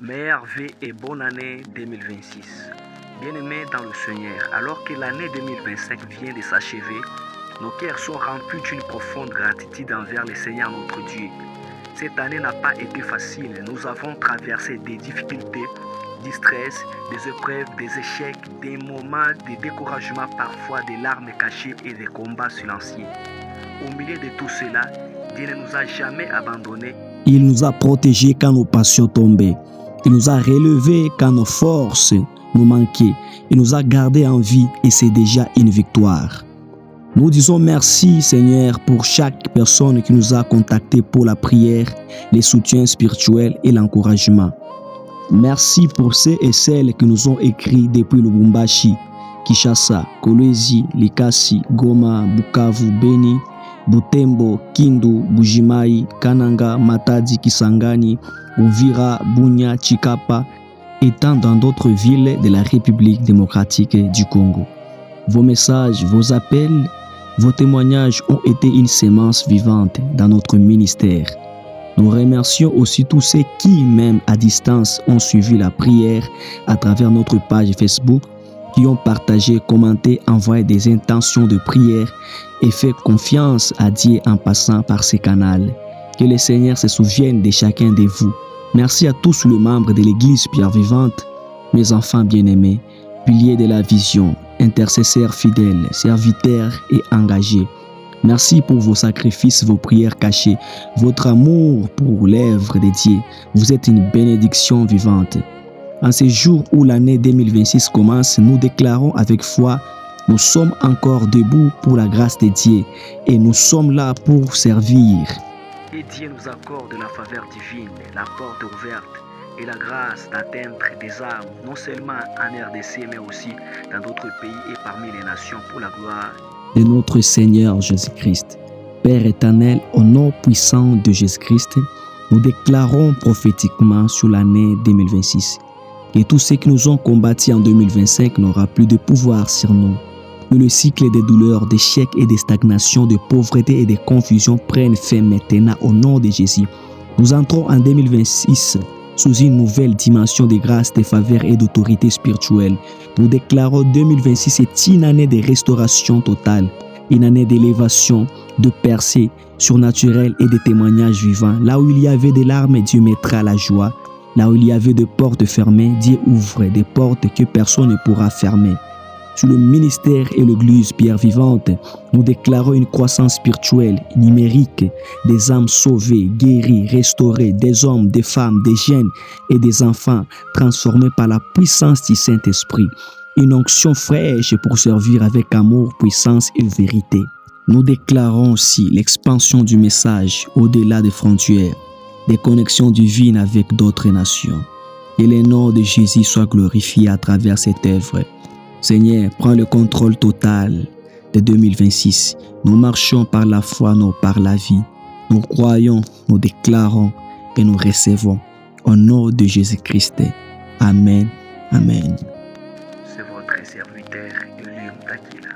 Meilleurs vœux et bonne année 2026. Bien-aimés dans le Seigneur, alors que l'année 2025 vient de s'achever, nos cœurs sont remplis d'une profonde gratitude envers le Seigneur notre Dieu. Cette année n'a pas été facile. Nous avons traversé des difficultés, du stress, des épreuves, des échecs, des moments de découragement, parfois des larmes cachées et des combats silencieux. Au milieu de tout cela, Dieu ne nous a jamais abandonnés. Il nous a protégés quand nos passions tombaient. Il nous a relevés quand nos forces nous manquaient. Il nous a gardés en vie et c'est déjà une victoire. Nous disons merci Seigneur pour chaque personne qui nous a contactés pour la prière, les soutiens spirituels et l'encouragement. Merci pour ceux et celles qui nous ont écrit depuis Lubumbashi, Kinshasa, Kolwezi, Likasi, Goma, Bukavu, Beni, Butembo, Kindu, Bujimai, Kananga, Matadi, Kisangani, Uvira, Bunia, Chikapa et tant dans d'autres villes de la République démocratique du Congo. Vos messages, vos appels, vos témoignages ont été une sémence vivante dans notre ministère. Nous remercions aussi tous ceux qui, même à distance, ont suivi la prière à travers notre page Facebook, qui ont partagé, commenté, envoyé des intentions de prière et fait confiance à Dieu en passant par ces canaux. Que le Seigneur se souvienne de chacun de vous. Merci à tous les membres de l'Église Pierre Vivante, mes enfants bien-aimés, piliers de la vision, intercesseurs fidèles, serviteurs et engagés. Merci pour vos sacrifices, vos prières cachées, votre amour pour l'œuvre de Dieu. Vous êtes une bénédiction vivante. En ce jour où l'année 2026 commence, nous déclarons avec foi, nous sommes encore debout pour la grâce de Dieu et nous sommes là pour servir. Et Dieu nous accorde la faveur divine, la porte ouverte et la grâce d'atteindre des âmes, non seulement en RDC, mais aussi dans d'autres pays et parmi les nations pour la gloire de notre Seigneur Jésus-Christ. Père éternel, au nom puissant de Jésus-Christ, nous déclarons prophétiquement sur l'année 2026 que tous ceux qui nous ont combattus en 2025 n'aura plus de pouvoir sur nous. Que le cycle des douleurs, d'échecs et de stagnation, de pauvreté et de confusion prenne fin maintenant au nom de Jésus. Nous entrons en 2026 sous une nouvelle dimension de grâce, de faveur et d'autorité spirituelle. Nous déclarons 2026 est une année de restauration totale, une année d'élévation, de percée surnaturelle et de témoignages vivants. Là où il y avait des larmes, Dieu mettra la joie. Là où il y avait des portes fermées, Dieu ouvre des portes que personne ne pourra fermer. Sur le ministère et l'Église Pierre Vivante, nous déclarons une croissance spirituelle, numérique, des âmes sauvées, guéries, restaurées, des hommes, des femmes, des jeunes et des enfants transformés par la puissance du Saint-Esprit. Une onction fraîche pour servir avec amour, puissance et vérité. Nous déclarons aussi l'expansion du message au-delà des frontières, des connexions divines avec d'autres nations. Que le nom de Jésus soit glorifié à travers cette œuvre. Seigneur, prends le contrôle total de 2026. Nous marchons par la foi, non par la vie. Nous croyons, nous déclarons et nous recevons. Au nom de Jésus-Christ. Amen. Amen. C'est votre serviteur, Elium Takila.